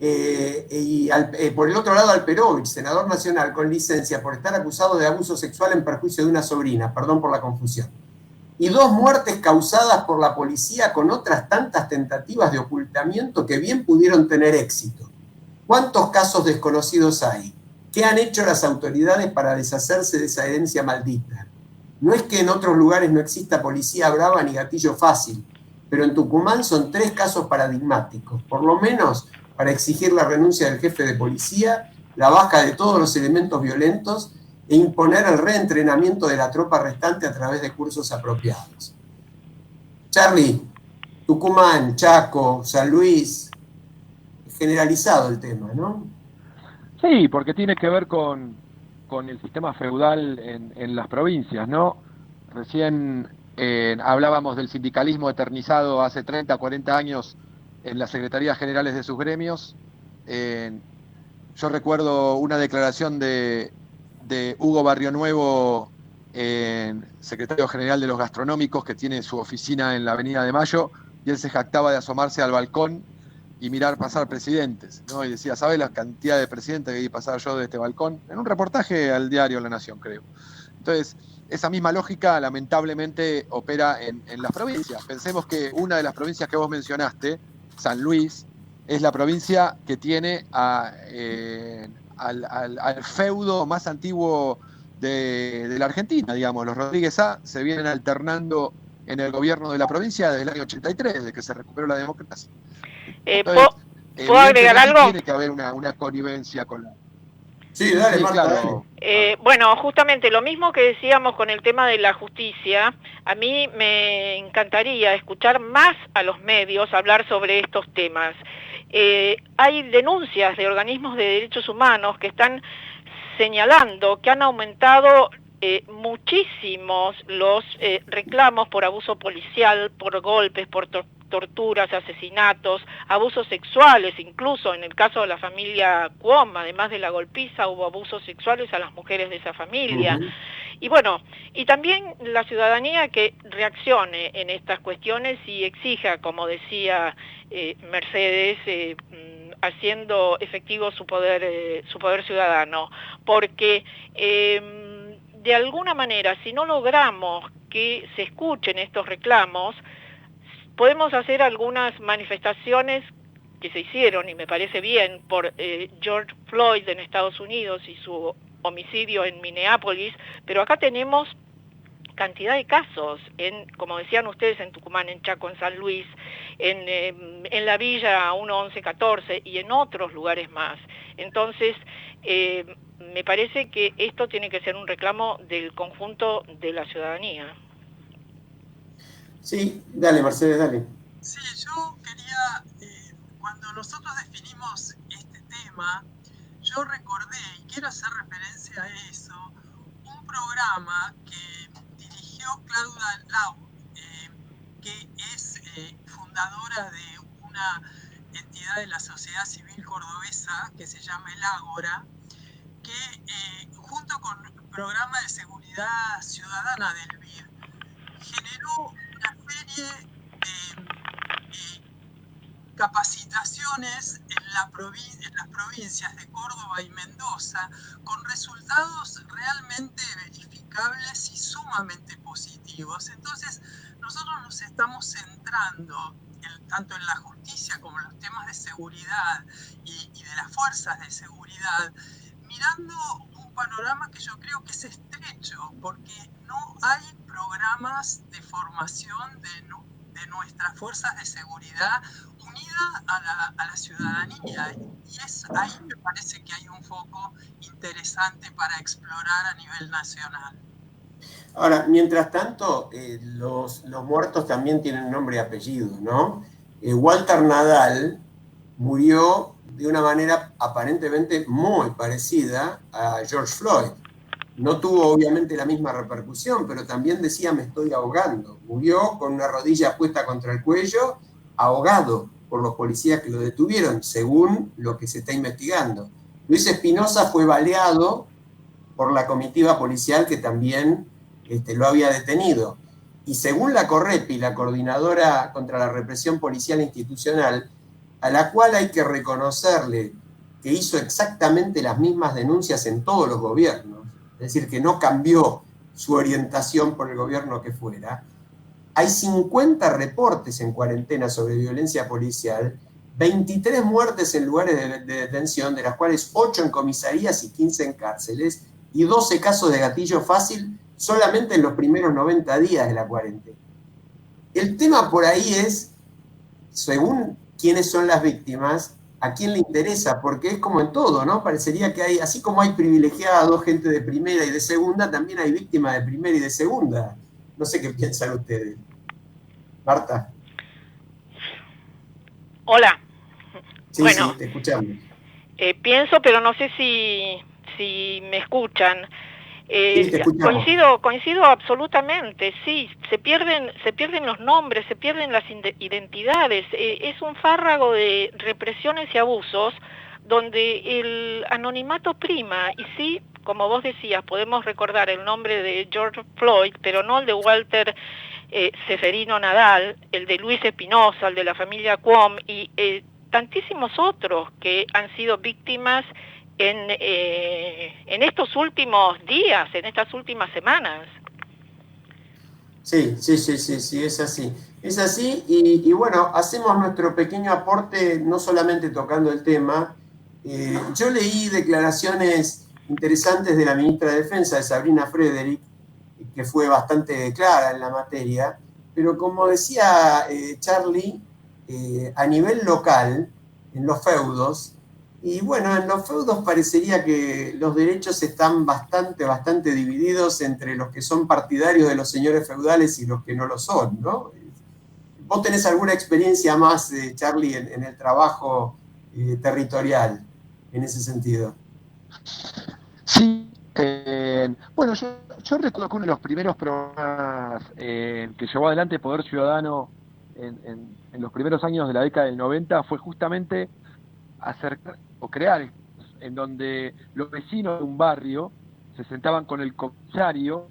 y por el otro lado Alperovich, senador nacional con licencia por estar acusado de abuso sexual en perjuicio de una sobrina, perdón por la confusión. Y 2 muertes causadas por la policía con otras tantas tentativas de ocultamiento que bien pudieron tener éxito. ¿Cuántos casos desconocidos hay? ¿Qué han hecho las autoridades para deshacerse de esa herencia maldita? No es que en otros lugares no exista policía brava ni gatillo fácil, pero en Tucumán son 3 casos paradigmáticos, por lo menos para exigir la renuncia del jefe de policía, la baja de todos los elementos violentos e imponer el reentrenamiento de la tropa restante a través de cursos apropiados. Charlie, Tucumán, Chaco, San Luis, generalizado el tema, ¿no? Sí, porque tiene que ver con el sistema feudal en las provincias, ¿no? Recién hablábamos del sindicalismo eternizado hace 30, 40 años en las secretarías generales de sus gremios. Yo recuerdo una declaración de Hugo Barrionuevo, secretario general de los gastronómicos, que tiene su oficina en la Avenida de Mayo, y él se jactaba de asomarse al balcón y mirar pasar presidentes, ¿no? Y decía: ¿sabes la cantidad de presidentes que vi pasar yo de este balcón? En un reportaje al diario La Nación, creo. Entonces, esa misma lógica lamentablemente opera en las provincias. Pensemos que una de las provincias que vos mencionaste, San Luis, es la provincia que tiene al feudo más antiguo de la Argentina, digamos. Los Rodríguez A se vienen alternando en el gobierno de la provincia desde el año 83, desde que se recuperó la democracia. ¿Puedo agregar algo? Tiene que haber una connivencia con la... Sí, dale, sí, Marta, claro. Bueno, justamente lo mismo que decíamos con el tema de la justicia, a mí me encantaría escuchar más a los medios hablar sobre estos temas. Hay denuncias de organismos de derechos humanos que están señalando que han aumentado muchísimos los reclamos por abuso policial, por golpes, por torturas, asesinatos, abusos sexuales, incluso en el caso de la familia Cuom, además de la golpiza, hubo abusos sexuales a las mujeres de esa familia. Y bueno, y también la ciudadanía que reaccione en estas cuestiones y exija, como decía Mercedes, haciendo efectivo su poder ciudadano, porque de alguna manera, si no logramos que se escuchen estos reclamos, podemos hacer algunas manifestaciones que se hicieron, y me parece bien, por George Floyd en Estados Unidos y su homicidio en Minneapolis, pero acá tenemos cantidad de casos, como decían ustedes, en Tucumán, en Chaco, en San Luis, en la Villa 11114 y en otros lugares más. Entonces, me parece que esto tiene que ser un reclamo del conjunto de la ciudadanía. Sí, dale, Mercedes, dale. Sí, yo quería, cuando nosotros definimos este tema, yo recordé, y quiero hacer referencia a eso, un programa que dirigió Claudia Lau, que es fundadora de una entidad de la sociedad civil cordobesa que se llama El Ágora, que junto con el programa de seguridad ciudadana del BID generó una serie de capacitaciones en las provincias de Córdoba y Mendoza con resultados realmente verificables y sumamente positivos. Entonces, nosotros nos estamos centrando tanto en la justicia como en los temas de seguridad y de las fuerzas de seguridad, mirando un panorama que yo creo que es estrecho, porque no hay programas de formación de nuestras fuerzas de seguridad unida a la ciudadanía, y ahí me parece que hay un foco interesante para explorar a nivel nacional. Ahora, mientras tanto, los muertos también tienen nombre y apellido, ¿no? Walter Nadal murió de una manera aparentemente muy parecida a George Floyd. No tuvo obviamente la misma repercusión, pero también decía me estoy ahogando. Murió con una rodilla puesta contra el cuello, ahogado por los policías que lo detuvieron, según lo que se está investigando. Luis Espinosa fue baleado por la comitiva policial que también lo había detenido. Y según la CORREPI, la Coordinadora contra la Represión Policial Institucional, a la cual hay que reconocerle que hizo exactamente las mismas denuncias en todos los gobiernos, es decir, que no cambió su orientación por el gobierno que fuera, hay 50 reportes en cuarentena sobre violencia policial, 23 muertes en lugares de detención, de las cuales 8 en comisarías y 15 en cárceles, y 12 casos de gatillo fácil solamente en los primeros 90 días de la cuarentena. El tema por ahí es, según quiénes son las víctimas, a quién le interesa, porque es como en todo, ¿no? Parecería que hay, así como hay privilegiados, gente de primera y de segunda, también hay víctimas de primera y de segunda. No sé qué piensan ustedes. Marta. Hola. Sí, bueno, sí, te escuchamos. Pienso, pero no sé si me escuchan. Sí, coincido absolutamente, sí, se pierden los nombres, se pierden las identidades, es un fárrago de represiones y abusos donde el anonimato prima, y sí, como vos decías, podemos recordar el nombre de George Floyd, pero no el de Walter Seferino Nadal, el de Luis Espinosa, el de la familia Cuom, y tantísimos otros que han sido víctimas en estos últimos días, en estas últimas semanas. Sí, es así. Es así y bueno, hacemos nuestro pequeño aporte, no solamente tocando el tema. Yo leí declaraciones interesantes de la ministra de Defensa, de Sabrina Frederick, que fue bastante clara en la materia, pero como decía Charlie, a nivel local, en los feudos, y bueno, en los feudos parecería que los derechos están bastante divididos entre los que son partidarios de los señores feudales y los que no lo son, ¿no? ¿Vos tenés alguna experiencia más, Charlie, en el trabajo territorial en ese sentido? Sí, bueno, yo recuerdo que uno de los primeros programas que llevó adelante Poder Ciudadano en los primeros años de la década del 90 fue justamente acercar o crear, en donde los vecinos de un barrio se sentaban con el comisario.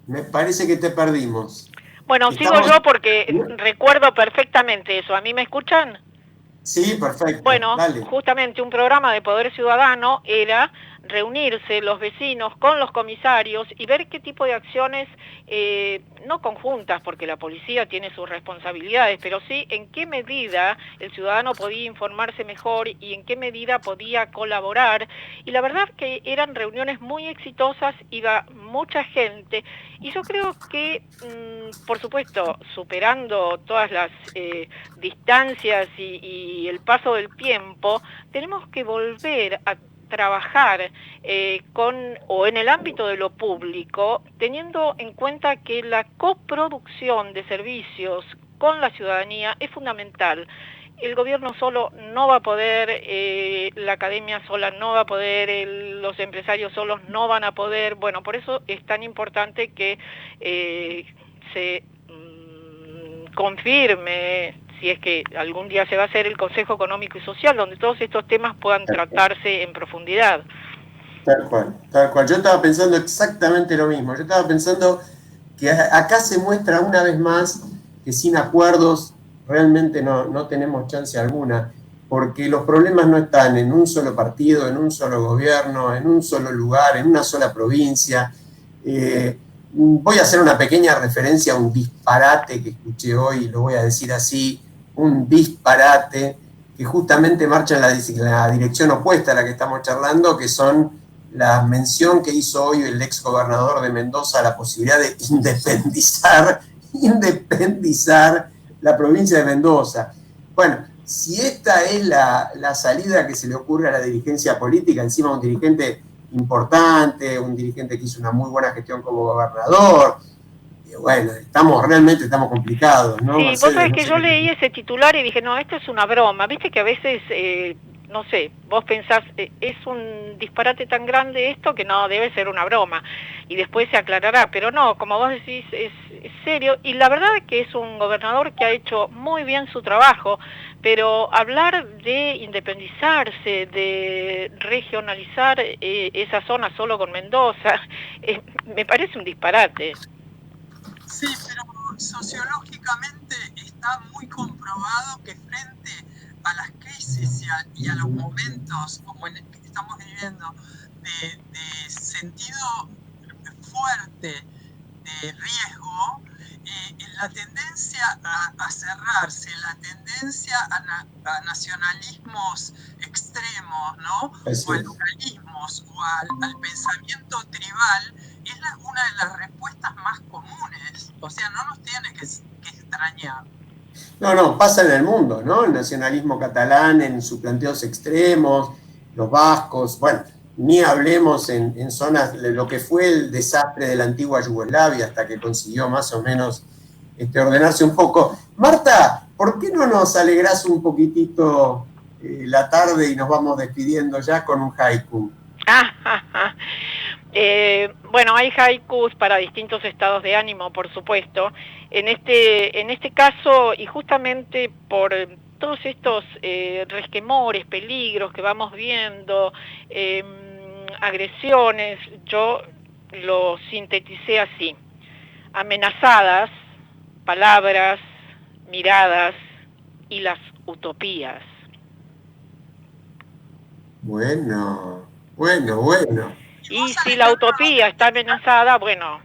Me parece que te perdimos. Bueno, sigo yo porque recuerdo perfectamente eso. ¿A mí me escuchan? Sí, perfecto. Bueno, dale. Justamente un programa de Poder Ciudadano era reunirse los vecinos con los comisarios y ver qué tipo de acciones, no conjuntas, porque la policía tiene sus responsabilidades, pero sí en qué medida el ciudadano podía informarse mejor y en qué medida podía colaborar. Y la verdad que eran reuniones muy exitosas, iba mucha gente, y yo creo que, por supuesto, superando todas las distancias y el paso del tiempo, tenemos que volver a trabajar o en el ámbito de lo público, teniendo en cuenta que la coproducción de servicios con la ciudadanía es fundamental. El gobierno solo no va a poder, la academia sola no va a poder, los empresarios solos no van a poder. Bueno, por eso es tan importante que se confirme, si es que algún día se va a hacer, el Consejo Económico y Social, donde todos estos temas puedan tratarse en profundidad. Tal cual. Yo estaba pensando exactamente lo mismo. Yo estaba pensando que acá se muestra una vez más que sin acuerdos realmente no tenemos chance alguna, porque los problemas no están en un solo partido, en un solo gobierno, en un solo lugar, en una sola provincia. Voy a hacer una pequeña referencia a un disparate que escuché hoy, lo voy a decir así, un disparate que justamente marcha en la dirección opuesta a la que estamos charlando, que son la mención que hizo hoy el ex gobernador de Mendoza a la posibilidad de independizar la provincia de Mendoza. Bueno, si esta es la salida que se le ocurre a la dirigencia política, encima un dirigente importante, un dirigente que hizo una muy buena gestión como gobernador, bueno, realmente estamos complicados, ¿no? Sí, Mercedes, vos sabés no que sé yo qué- leí ese titular y dije, no, esto es una broma. Viste que a veces, no sé, vos pensás, es un disparate tan grande esto que no, debe ser una broma. Y después se aclarará, pero no, como vos decís, es serio. Y la verdad es que es un gobernador que ha hecho muy bien su trabajo, pero hablar de independizarse, de regionalizar esa zona solo con Mendoza, me parece un disparate. Sí, pero sociológicamente está muy comprobado que frente a las crisis y a los momentos como el que estamos viviendo de sentido fuerte de riesgo, la tendencia a cerrarse, la tendencia a nacionalismos extremos, ¿no? O a localismos o al pensamiento tribal es una de las respuestas más comunes. O sea, no nos tiene que extrañar. No, pasa en el mundo, ¿no? El nacionalismo catalán en sus planteos extremos, los vascos, bueno, ni hablemos en zonas de lo que fue el desastre de la antigua Yugoslavia hasta que consiguió más o menos ordenarse un poco. Marta, ¿por qué no nos alegrás un poquitito la tarde y nos vamos despidiendo ya con un haiku? Bueno, hay haikus para distintos estados de ánimo, por supuesto. En este caso, y justamente por todos estos resquemores, peligros que vamos viendo, agresiones, yo lo sinteticé así: amenazadas, palabras, miradas y las utopías. Bueno. Y si la utopía está amenazada, bueno,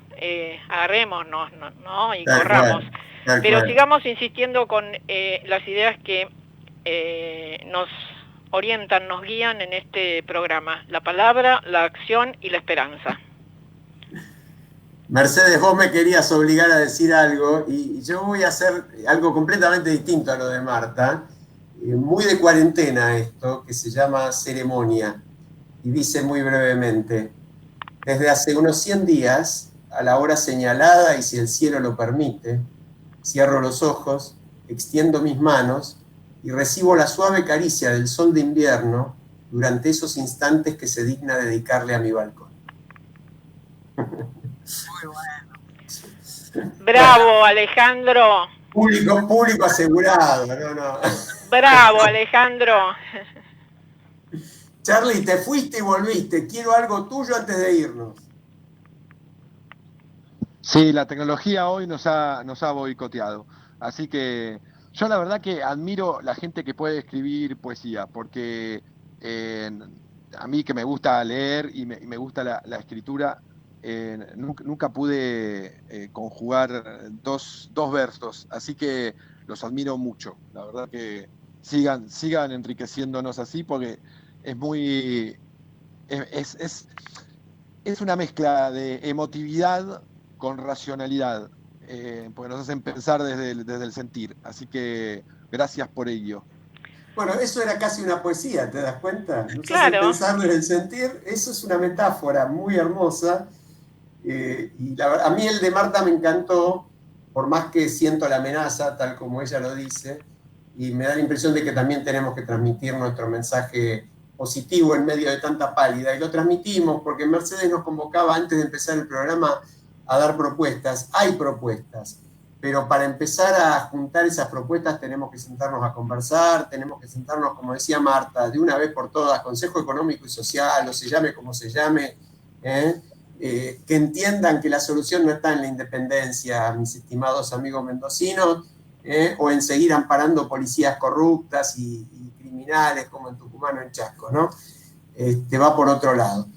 agarrémonos, ¿no? Y corramos. Tal Pero cual. sigamos insistiendo con las ideas que nos orientan, nos guían en este programa. La palabra, la acción y la esperanza. Mercedes, vos me querías obligar a decir algo y yo voy a hacer algo completamente distinto a lo de Marta, muy de cuarentena esto, que se llama ceremonia, y dice muy brevemente: desde hace unos 100 días, a la hora señalada y si el cielo lo permite, cierro los ojos, extiendo mis manos y recibo la suave caricia del sol de invierno durante esos instantes que se digna dedicarle a mi balcón. Muy bueno. Bravo, Alejandro. Público asegurado, no. Bravo, Alejandro. Charlie, te fuiste y volviste. Quiero algo tuyo antes de irnos. Sí, la tecnología hoy nos ha boicoteado. Así que yo la verdad que admiro la gente que puede escribir poesía, porque a mí que me gusta leer y me gusta la escritura, nunca pude conjugar dos versos, así que los admiro mucho. La verdad que sigan enriqueciéndonos así, porque es una mezcla de emotividad con racionalidad, porque nos hacen pensar desde el sentir, así que gracias por ello. Bueno, eso era casi una poesía, ¿te das cuenta? Nos Claro. hacen pensar desde el sentir, eso es una metáfora muy hermosa, y a mí el de Marta me encantó, por más que siento la amenaza, tal como ella lo dice, y me da la impresión de que también tenemos que transmitir nuestro mensaje positivo en medio de tanta pálida, y lo transmitimos porque Mercedes nos convocaba antes de empezar el programa a dar propuestas. Hay propuestas, pero para empezar a juntar esas propuestas tenemos que sentarnos a conversar, tenemos que sentarnos, como decía Marta, de una vez por todas, Consejo Económico y Social, o se llame como se llame, que entiendan que la solución no está en la independencia, mis estimados amigos mendocinos, o en seguir amparando policías corruptas y criminales como en Tucumán o en Chaco, ¿no? Va por otro lado.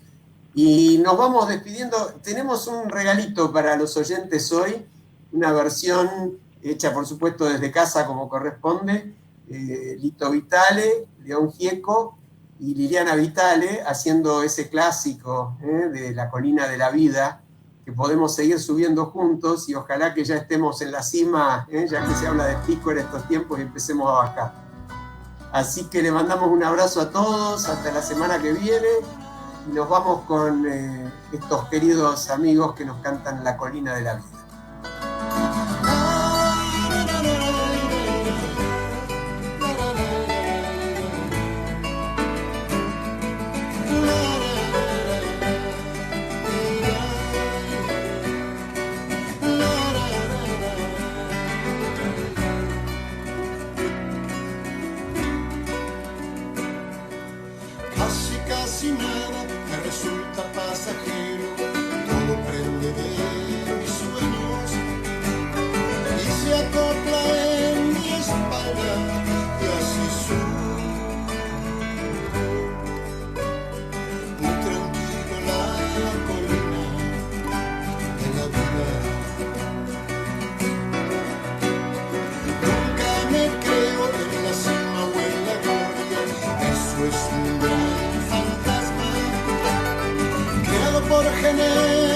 Y nos vamos despidiendo. Tenemos un regalito para los oyentes hoy, una versión hecha, por supuesto, desde casa como corresponde. Lito Vitale, León Gieco y Liliana Vitale haciendo ese clásico de La Colina de la Vida, que podemos seguir subiendo juntos y ojalá que ya estemos en la cima, ya que se habla de pico en estos tiempos y empecemos a bajar. Así que le mandamos un abrazo a todos, hasta la semana que viene. Y nos vamos con estos queridos amigos que nos cantan La Colina de la Vida. Casi nada me resulta pasajero.